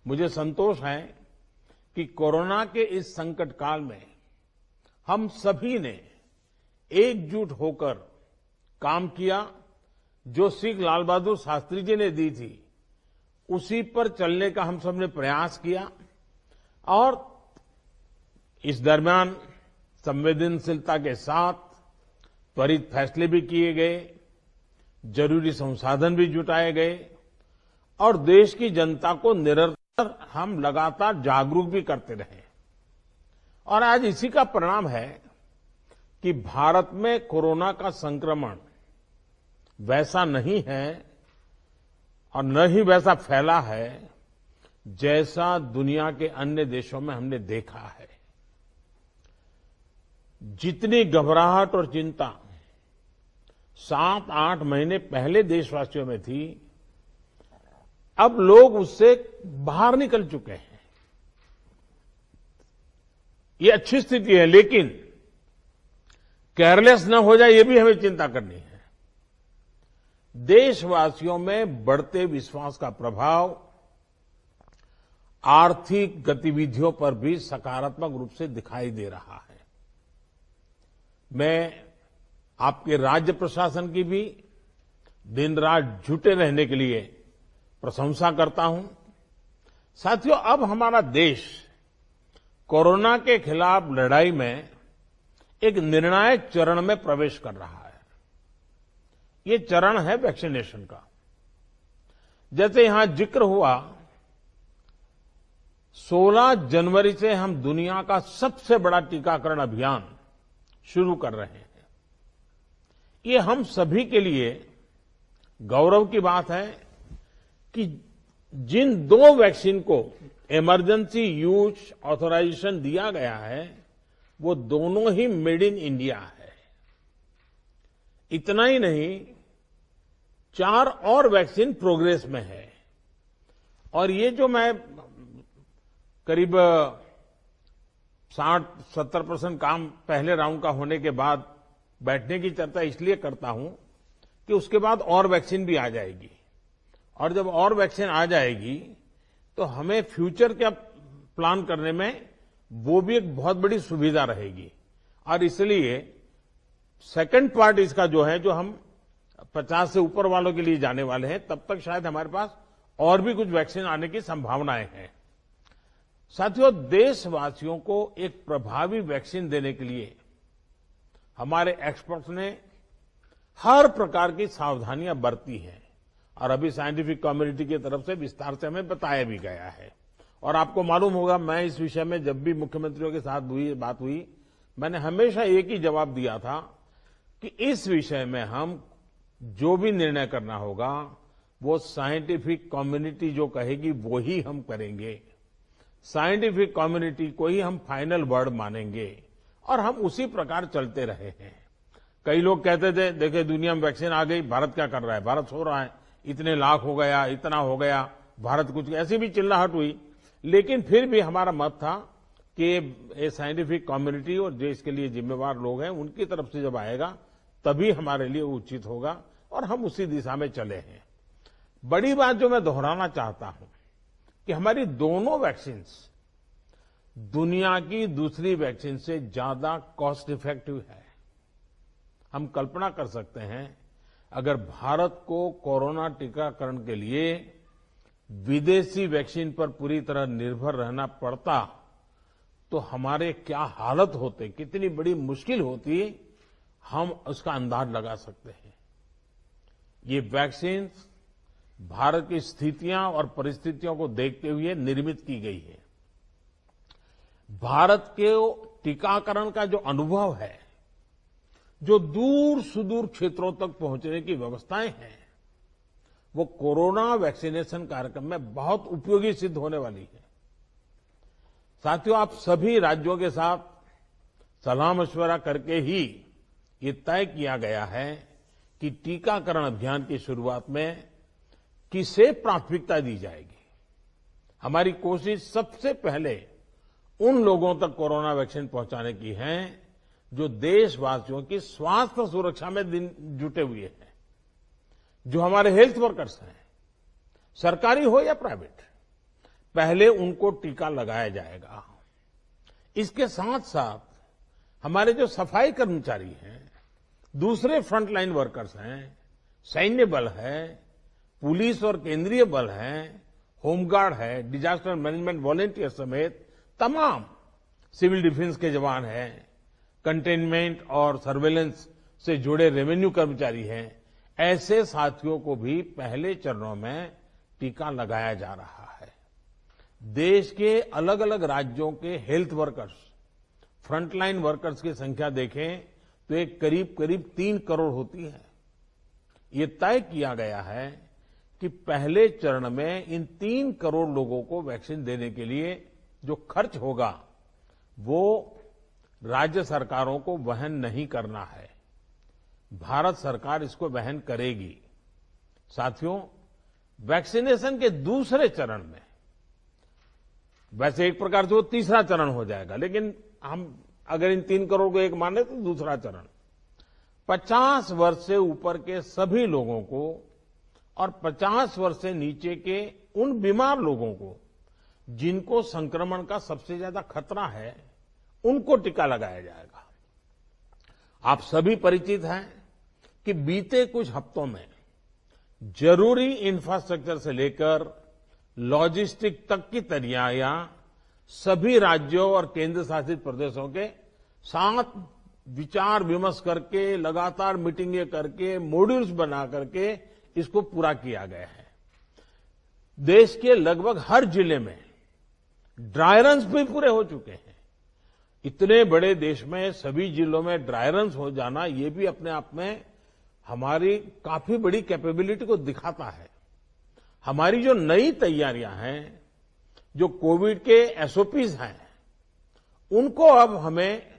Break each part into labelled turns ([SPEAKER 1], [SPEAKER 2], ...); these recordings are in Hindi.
[SPEAKER 1] मुझे संतोष है कि कोरोना के इस संकट काल में हम सभी ने एकजुट होकर काम किया। जो सीख लाल बहादुर शास्त्री जी ने दी थी, उसी पर चलने का हम सब ने प्रयास किया और इस दरमियान संवेदनशीलता के साथ त्वरित फैसले भी किए गए, जरूरी संसाधन भी जुटाए गए और देश की जनता को निरंतर हम लगातार जागरूक भी करते रहे। और आज इसी का परिणाम है कि भारत में कोरोना का संक्रमण वैसा नहीं है और न ही वैसा फैला है जैसा दुनिया के अन्य देशों में हमने देखा है। जितनी घबराहट और चिंता 7-8 महीने पहले देशवासियों में थी, अब लोग उससे बाहर निकल चुके हैं। ये अच्छी स्थिति है, लेकिन केयरलेस न हो जाए, ये भी हमें चिंता करनी है। देशवासियों में बढ़ते विश्वास का प्रभाव आर्थिक गतिविधियों पर भी सकारात्मक रूप से दिखाई दे रहा है। मैं आपके राज्य प्रशासन की भी दिन रात जुटे रहने के लिए प्रशंसा करता हूं। साथियों, अब हमारा देश कोरोना के खिलाफ लड़ाई में एक निर्णायक चरण में प्रवेश कर रहा है। ये चरण है वैक्सीनेशन का। जैसे यहां जिक्र हुआ, 16 जनवरी से हम दुनिया का सबसे बड़ा टीकाकरण अभियान शुरू कर रहे हैं। ये हम सभी के लिए गौरव की बात है कि जिन 2 वैक्सीन को इमरजेंसी यूज ऑथराइजेशन दिया गया है, वो दोनों ही मेड इन इंडिया है। इतना ही नहीं, 4 और वैक्सीन प्रोग्रेस में है। और ये जो मैं करीब 60-70% काम पहले राउंड का होने के बाद बैठने की चर्चा इसलिए करता हूं कि उसके बाद और वैक्सीन भी आ जाएगी, और जब और वैक्सीन आ जाएगी तो हमें फ्यूचर का प्लान करने में वो भी एक बहुत बड़ी सुविधा रहेगी। और इसलिए सेकंड पार्ट इसका जो है, जो हम 50 से ऊपर वालों के लिए जाने वाले हैं, तब तक शायद हमारे पास और भी कुछ वैक्सीन आने की संभावनाएं हैं। साथियों, देशवासियों को एक प्रभावी वैक्सीन देने के लिए हमारे एक्सपर्ट्स ने हर प्रकार की सावधानियां बरती हैं और अभी साइंटिफिक कम्युनिटी की तरफ से विस्तार से हमें बताया भी गया है। और आपको मालूम होगा, मैं इस विषय में जब भी मुख्यमंत्रियों के साथ बात हुई, मैंने हमेशा एक ही जवाब दिया था कि इस विषय में हम जो भी निर्णय करना होगा वो साइंटिफिक कम्युनिटी जो कहेगी वो ही हम करेंगे। साइंटिफिक कम्युनिटी को ही हम फाइनल वर्ड मानेंगे और हम उसी प्रकार चलते रहे हैं। कई लोग कहते थे, देखिए दुनिया में वैक्सीन आ गई, भारत क्या कर रहा है, भारत सो रहा है, इतने लाख हो गया, इतना हो गया, भारत कुछ, ऐसी भी चिल्लाहट हुई। लेकिन फिर भी हमारा मत था कि ये साइंटिफिक कम्युनिटी और जो इसके लिए जिम्मेवार लोग हैं, उनकी तरफ से जब आएगा तभी हमारे लिए उचित होगा, और हम उसी दिशा में चले हैं। बड़ी बात जो मैं दोहराना चाहता हूं कि हमारी दोनों वैक्सीन दुनिया की दूसरी वैक्सीन से ज्यादा कॉस्ट इफेक्टिव है। हम कल्पना कर सकते हैं, अगर भारत को कोरोना टीकाकरण के लिए विदेशी वैक्सीन पर पूरी तरह निर्भर रहना पड़ता तो हमारे क्या हालत होते, कितनी बड़ी मुश्किल होती, हम उसका अंदाज लगा सकते हैं। ये वैक्सीन भारत की स्थितियां और परिस्थितियों को देखते हुए निर्मित की गई है। भारत के टीकाकरण का जो अनुभव है, जो दूर सुदूर क्षेत्रों तक पहुंचने की व्यवस्थाएं हैं, वो कोरोना वैक्सीनेशन कार्यक्रम में बहुत उपयोगी सिद्ध होने वाली है। साथियों, आप सभी राज्यों के साथ सलाह मशवरा करके ही ये तय किया गया है कि टीकाकरण अभियान की शुरुआत में किसे प्राथमिकता दी जाएगी। हमारी कोशिश सबसे पहले उन लोगों तक कोरोना वैक्सीन पहुंचाने की है जो देशवासियों की स्वास्थ्य सुरक्षा में जुटे हुए हैं, जो हमारे हेल्थ वर्कर्स हैं, सरकारी हो या प्राइवेट। पहले उनको टीका लगाया जाएगा। इसके साथ साथ हमारे जो सफाई कर्मचारी हैं, दूसरे फ्रंटलाइन वर्कर्स हैं, सैन्य बल है, पुलिस और केंद्रीय बल है, होमगार्ड है, डिजास्टर मैनेजमेंट वॉलंटियर समेत तमाम सिविल डिफेंस के जवान हैं, कंटेनमेंट और सर्वेलेंस से जुड़े रेवेन्यू कर्मचारी हैं, ऐसे साथियों को भी पहले चरणों में टीका लगाया जा रहा है। देश के अलग अलग राज्यों के हेल्थ वर्कर्स, फ्रंटलाइन वर्कर्स की संख्या देखें तो एक करीब करीब 3 करोड़ होती है। ये तय किया गया है कि पहले चरण में इन 3 करोड़ लोगों को वैक्सीन देने के लिए जो खर्च होगा वो राज्य सरकारों को वहन नहीं करना है, भारत सरकार इसको वहन करेगी। साथियों, वैक्सीनेशन के दूसरे चरण में, वैसे एक प्रकार से वो तीसरा चरण हो जाएगा, लेकिन हम अगर इन 3 करोड़ को एक माने तो दूसरा चरण 50 वर्ष से ऊपर के सभी लोगों को और 50 वर्ष से नीचे के उन बीमार लोगों को जिनको संक्रमण का सबसे ज्यादा खतरा है, उनको टीका लगाया जाएगा। आप सभी परिचित हैं कि बीते कुछ हफ्तों में जरूरी इंफ्रास्ट्रक्चर से लेकर लॉजिस्टिक तक की तैयारियां सभी राज्यों और केंद्र शासित प्रदेशों के साथ विचार विमर्श करके, लगातार मीटिंगें करके, मॉड्यूल्स बना करके इसको पूरा किया गया है। देश के लगभग हर जिले में ड्राई रन्स भी पूरे हो चुके हैं। इतने बड़े देश में सभी जिलों में ड्राई रन्स हो जाना, ये भी अपने आप में हमारी काफी बड़ी कैपेबिलिटी को दिखाता है। हमारी जो नई तैयारियां हैं, जो कोविड के एसओपीज हैं, उनको अब हमें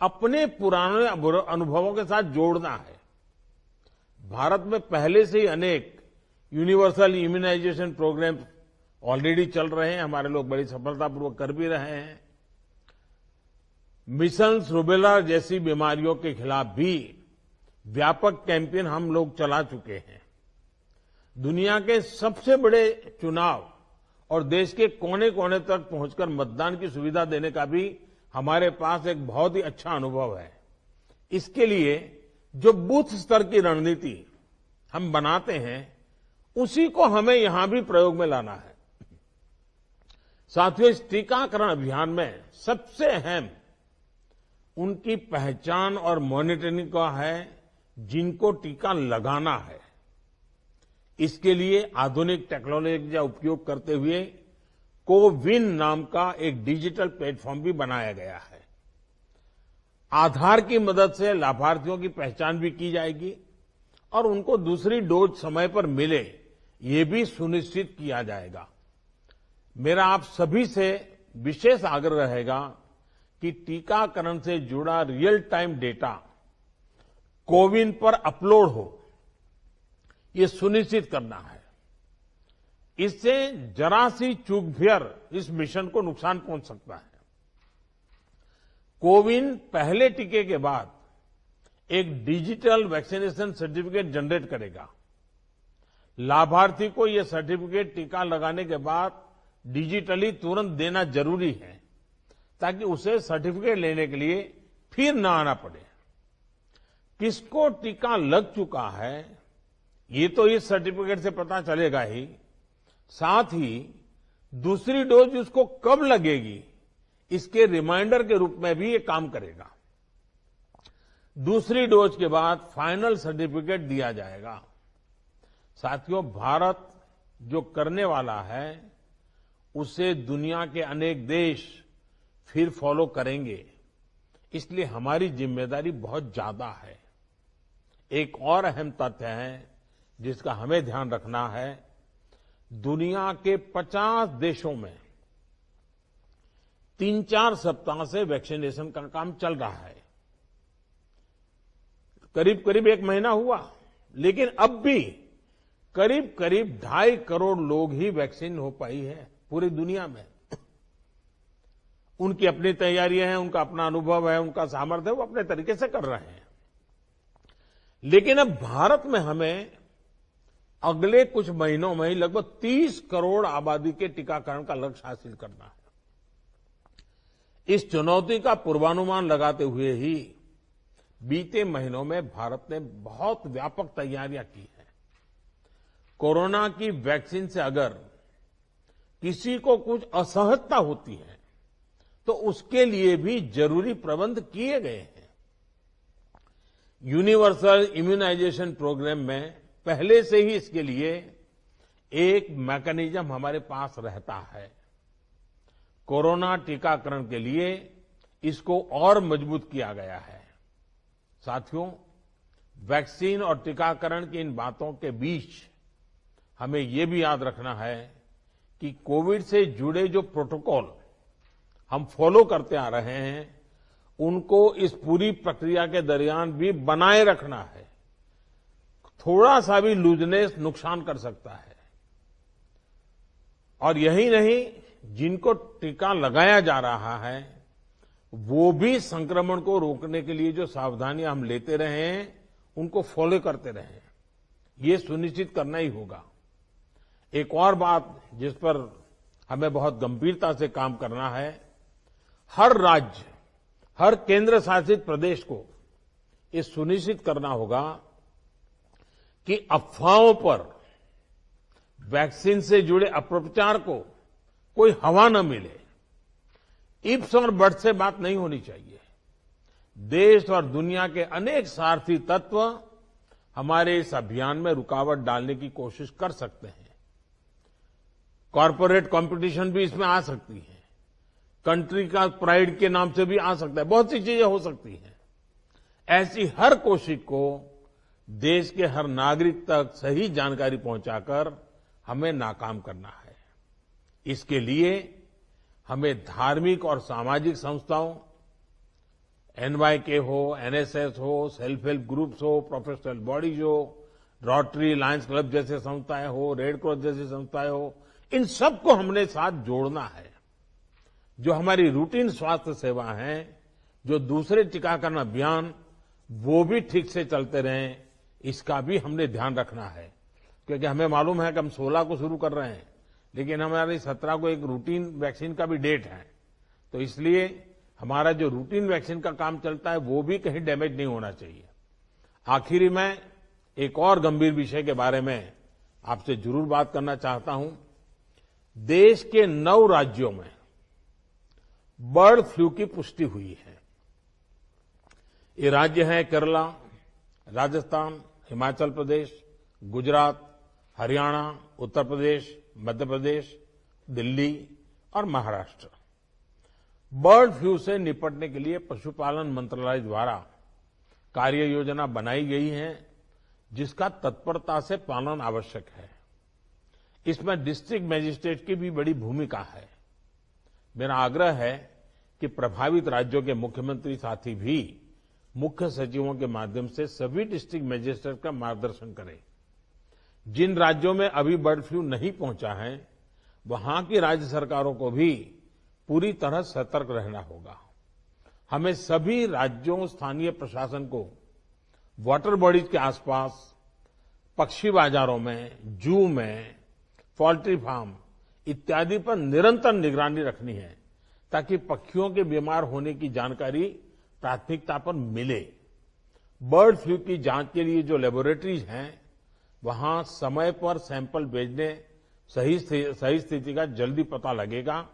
[SPEAKER 1] अपने पुराने अनुभवों के साथ जोड़ना है। भारत में पहले से ही अनेक यूनिवर्सल इम्यूनाइजेशन प्रोग्राम ऑलरेडी चल रहे हैं, हमारे लोग बड़ी सफलतापूर्वक कर भी रहे हैं। मिशंस रूबेला जैसी बीमारियों के खिलाफ भी व्यापक कैंपेन हम लोग चला चुके हैं। दुनिया के सबसे बड़े चुनाव और देश के कोने कोने तक पहुंचकर मतदान की सुविधा देने का भी हमारे पास एक बहुत ही अच्छा अनुभव है। इसके लिए जो बूथ स्तर की रणनीति हम बनाते हैं, उसी को हमें यहां भी प्रयोग में लाना है। साथियों, इस टीकाकरण अभियान में सबसे अहम उनकी पहचान और मॉनिटरिंग का है जिनको टीका लगाना है। इसके लिए आधुनिक टेक्नोलॉजी का उपयोग करते हुए कोविन नाम का एक डिजिटल प्लेटफॉर्म भी बनाया गया है। आधार की मदद से लाभार्थियों की पहचान भी की जाएगी और उनको दूसरी डोज समय पर मिले, ये भी सुनिश्चित किया जाएगा। मेरा आप सभी से विशेष आग्रह रहेगा कि टीकाकरण से जुड़ा रियल टाइम डेटा कोविन पर अपलोड हो, ये सुनिश्चित करना है। इससे जरा सी चूक भी इस मिशन को नुकसान पहुंच सकता है। कोविन पहले टीके के बाद एक डिजिटल वैक्सीनेशन सर्टिफिकेट जनरेट करेगा। लाभार्थी को यह सर्टिफिकेट टीका लगाने के बाद डिजिटली तुरंत देना जरूरी है, ताकि उसे सर्टिफिकेट लेने के लिए फिर न आना पड़े। किसको टीका लग चुका है, ये तो इस सर्टिफिकेट से पता चलेगा ही, साथ ही दूसरी डोज उसको कब लगेगी, इसके रिमाइंडर के रूप में भी ये काम करेगा। दूसरी डोज के बाद फाइनल सर्टिफिकेट दिया जाएगा। साथियों, भारत जो करने वाला है, उसे दुनिया के अनेक देश फिर फॉलो करेंगे। इसलिए हमारी जिम्मेदारी बहुत ज्यादा है। एक और अहम तथ्य है जिसका हमें ध्यान रखना है। दुनिया के 50 देशों में 3-4 सप्ताह से वैक्सीनेशन का काम चल रहा है। करीब करीब 1 महीना हुआ, लेकिन अब भी करीब करीब 2.5 करोड़ लोग ही वैक्सीन हो पाई है पूरी दुनिया में। उनकी अपनी तैयारियां हैं, उनका अपना अनुभव है, उनका सामर्थ्य है, वो अपने तरीके से कर रहे हैं। लेकिन अब भारत में हमें अगले कुछ महीनों में ही लगभग 30 करोड़ आबादी के टीकाकरण का लक्ष्य हासिल करना है। इस चुनौती का पूर्वानुमान लगाते हुए ही बीते महीनों में भारत ने बहुत व्यापक तैयारियां की हैं। कोरोना की वैक्सीन से अगर किसी को कुछ असहजता होती है तो उसके लिए भी जरूरी प्रबंध किए गए हैं। यूनिवर्सल इम्यूनाइजेशन प्रोग्राम में पहले से ही इसके लिए एक मैकेनिज्म हमारे पास रहता है। कोरोना टीकाकरण के लिए इसको और मजबूत किया गया है। साथियों, वैक्सीन और टीकाकरण की इन बातों के बीच हमें ये भी याद रखना है कि कोविड से जुड़े जो प्रोटोकॉल हम फॉलो करते आ रहे हैं, उनको इस पूरी प्रक्रिया के दरमियान भी बनाए रखना है। थोड़ा सा भी लूजनेस नुकसान कर सकता है। और यही नहीं, जिनको टीका लगाया जा रहा है वो भी संक्रमण को रोकने के लिए जो सावधानियां हम लेते रहे हैं उनको फॉलो करते रहे। ये सुनिश्चित करना ही होगा। एक और बात जिस पर हमें बहुत गंभीरता से काम करना है, हर राज्य, हर केंद्र शासित प्रदेश को ये सुनिश्चित करना होगा कि अफवाहों पर, वैक्सीन से जुड़े अपप्रचार को कोई हवा न मिले। इफ्स और बट्स से बात नहीं होनी चाहिए। देश और दुनिया के अनेक स्वार्थी तत्व हमारे इस अभियान में रुकावट डालने की कोशिश कर सकते हैं। कॉरपोरेट कंपटीशन भी इसमें आ सकती है। कंट्री का प्राइड के नाम से भी आ सकता है। बहुत सी चीजें हो सकती हैं। ऐसी हर कोशिश को देश के हर नागरिक तक सही जानकारी पहुंचाकर हमें नाकाम करना है। इसके लिए हमें धार्मिक और सामाजिक संस्थाओं, एनवाईके हो, एनएसएस हो, सेल्फ हेल्प ग्रुप्स हो, प्रोफेशनल बॉडीज हो, रोटरी, लायंस क्लब जैसे संस्थाएं हो, रेड क्रॉस जैसी संस्थाएं हो, इन सबको हमने साथ जोड़ना है। जो हमारी रूटीन स्वास्थ्य सेवा है, जो दूसरे टीकाकरण अभियान, वो भी ठीक से चलते रहें, इसका भी हमने ध्यान रखना है। क्योंकि हमें मालूम है कि हम 16 को शुरू कर रहे हैं, लेकिन हमारी 17 को एक रूटीन वैक्सीन का भी डेट है। तो इसलिए हमारा जो रूटीन वैक्सीन का काम चलता है वो भी कहीं डैमेज नहीं होना चाहिए। आखिरी में एक और गंभीर विषय के बारे में आपसे जरूर बात करना चाहता हूं। देश के 9 राज्यों में बर्ड फ्लू की पुष्टि हुई है। ये राज्य हैं केरला, राजस्थान, हिमाचल प्रदेश, गुजरात, हरियाणा, उत्तर प्रदेश, मध्य प्रदेश, दिल्ली और महाराष्ट्र। बर्ड फ्लू से निपटने के लिए पशुपालन मंत्रालय द्वारा कार्य योजना बनाई गई है, जिसका तत्परता से पालन आवश्यक है। इसमें डिस्ट्रिक्ट मजिस्ट्रेट की भी बड़ी भूमिका है। मेरा आग्रह है कि प्रभावित राज्यों के मुख्यमंत्री साथी भी मुख्य सचिवों के माध्यम से सभी डिस्ट्रिक्ट मजिस्ट्रेट का मार्गदर्शन करें। जिन राज्यों में अभी बर्ड फ्लू नहीं पहुंचा है, वहां की राज्य सरकारों को भी पूरी तरह सतर्क रहना होगा। हमें सभी राज्यों, स्थानीय प्रशासन को वाटर बॉडीज के आसपास, पक्षी बाजारों में, जू में, पोल्ट्री फार्म इत्यादि पर निरंतर निगरानी रखनी है, ताकि पक्षियों के बीमार होने की जानकारी प्राथमिकता पर मिले। बर्ड फ्लू की जांच के लिए जो लेबोरेटरीज हैं, वहां समय पर सैंपल भेजने सही स्थिति का जल्दी पता लगेगा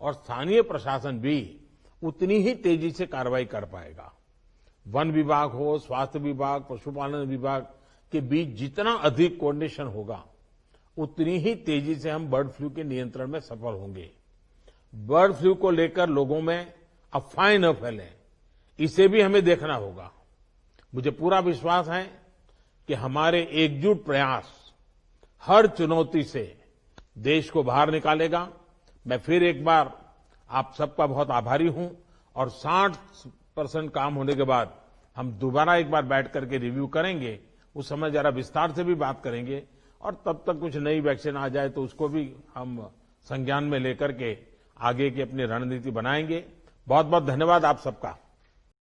[SPEAKER 1] और स्थानीय प्रशासन भी उतनी ही तेजी से कार्रवाई कर पाएगा। वन विभाग हो, स्वास्थ्य विभाग, पशुपालन विभाग के बीच जितना अधिक कोऑर्डिनेशन होगा, उतनी ही तेजी से हम बर्ड फ्लू के नियंत्रण में सफल होंगे। बर्ड फ्लू को लेकर लोगों में अफवाहें न फैलें, इसे भी हमें देखना होगा। मुझे पूरा विश्वास है कि हमारे एकजुट प्रयास हर चुनौती से देश को बाहर निकालेगा। मैं फिर एक बार आप सबका बहुत आभारी हूं और 60% काम होने के बाद हम दोबारा एक बार बैठ करके रिव्यू करेंगे। उस समय जरा विस्तार से भी बात करेंगे और तब तक कुछ नई वैक्सीन आ जाए तो उसको भी हम संज्ञान में लेकर के आगे की अपनी रणनीति बनाएंगे। बहुत बहुत धन्यवाद आप सबका।